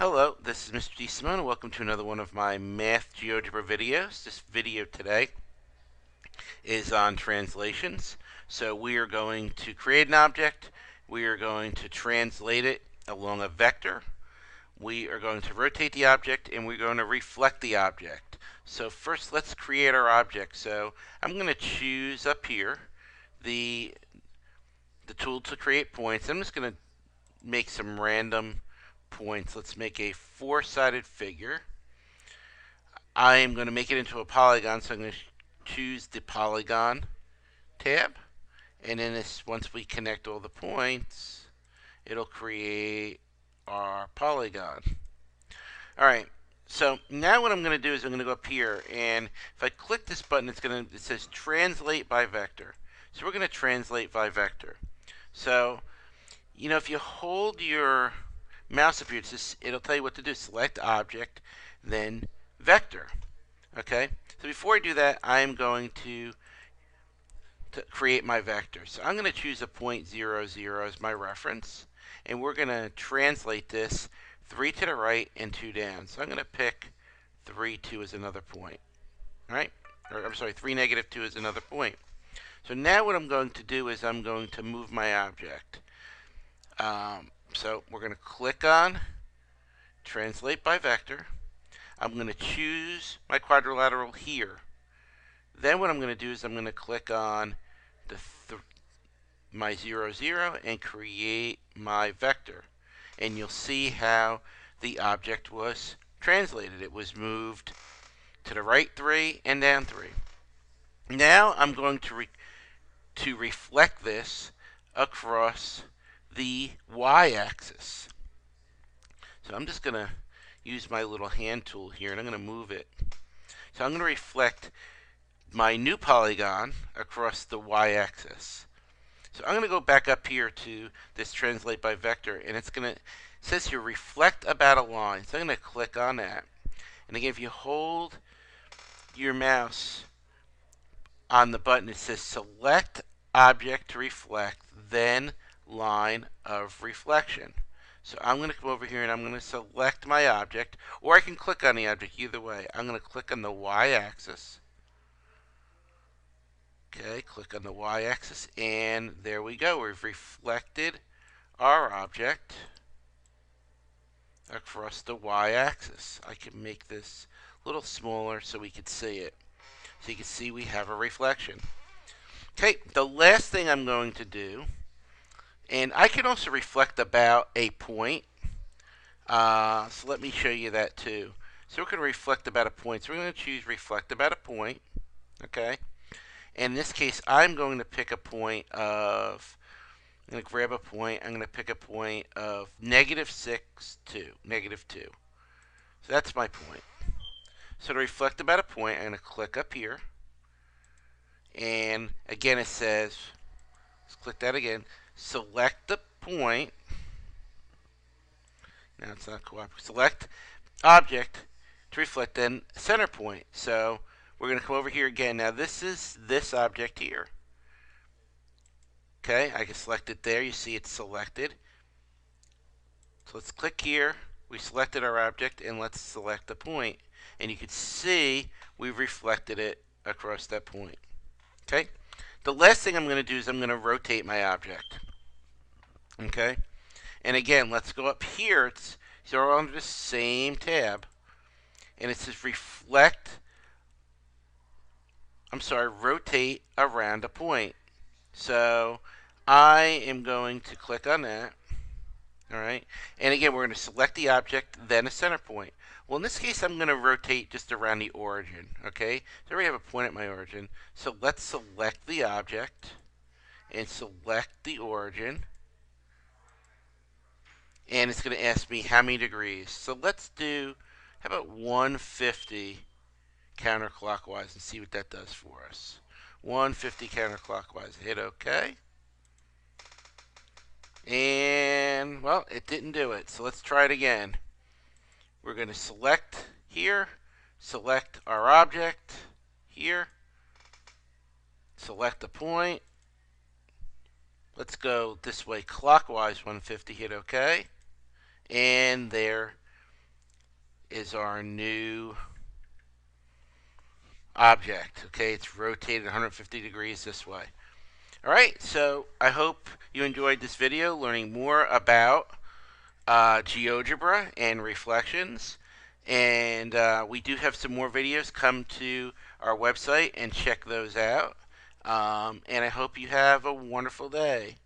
Hello, this is Mr. D. Simone, and welcome to another one of my Math GeoGebra videos. This video today is on translations. So we are going to create an object, we are going to translate it along a vector, we are going to rotate the object, and we're going to reflect the object. So first let's create our object. So I'm going to choose up here the tool to create points. I'm just going to make some random points. Let's make a four-sided figure. I am going to make it into a polygon, so I'm going to choose the polygon tab, and then once we connect all the points, it'll create our polygon. Alright, so now what I'm going to do is I'm going to go up here, and if I click this button, it says translate by vector. So we're going to translate by vector. So, if you hold your mouse up here, it'll tell you what to do. Select object, then vector. Okay, so before I do that, I'm going to create my vector. So I'm going to choose a point 0, 0 as my reference, and we're going to translate this 3 to the right and 2 down. So I'm going to pick 3, 2 as another point. All right, or I'm sorry, 3, negative 2 is another point. So now what I'm going to do is I'm going to move my object. So we're going to click on translate by vector. I'm going to choose my quadrilateral here. Then what I'm going to do is I'm going to click on my 0, 0 and create my vector. And you'll see how the object was translated. It was moved to the right 3 and down 3. Now I'm going to reflect this across the y-axis. So I'm just going to use my little hand tool here, and I'm going to move it. So I'm going to reflect my new polygon across the y-axis. So I'm going to go back up here to this translate by vector, and it says here reflect about a line. So I'm going to click on that. And again, if you hold your mouse on the button, it says select object to reflect, then line of reflection. So I'm going to come over here and I'm going to select my object, or I can click on the object, either way. I'm going to click on the y-axis. Okay, click on the y-axis, and there we go. We've reflected our object across the y-axis. I can make this a little smaller so we can see it. So you can see we have a reflection. Okay, the last thing I'm going to do, and I can also reflect about a point. So let me show you that too. So we're going to reflect about a point. So we're going to choose reflect about a point. Okay. And in this case, I'm going to pick a point of, I'm going to grab a point. I'm going to pick a point of negative 6, 2. Negative 2. So that's my point. So to reflect about a point, I'm going to click up here. And again, it says, let's click that again. Select the point. Now it's not cooperative. Select object to reflect, then center point. So we're going to come over here again. Now this is this object here. Okay, I can select it there. You see it's selected. So let's click here. We selected our object, and let's select the point. And you can see we've reflected it across that point. Okay, the last thing I'm going to do is I'm going to rotate my object. Okay, and again, let's go up here. It's all under the same tab, and it says rotate around a point. So I am going to click on that. All right, and again, we're going to select the object, then a center point. Well, in this case, I'm going to rotate just around the origin. Okay, so I already have a point at my origin. So let's select the object and select the origin. And it's going to ask me how many degrees. So let's do, how about 150 counterclockwise and see what that does for us. 150 counterclockwise. Hit OK. And, well, it didn't do it. So let's try it again. We're going to select here, select our object here, select the point. Let's go this way clockwise 150, hit OK. And there is our new object. Okay, it's rotated 150 degrees this way. Alright, so I hope you enjoyed this video learning more about GeoGebra and reflections. And we do have some more videos. Come to our website and check those out. And I hope you have a wonderful day.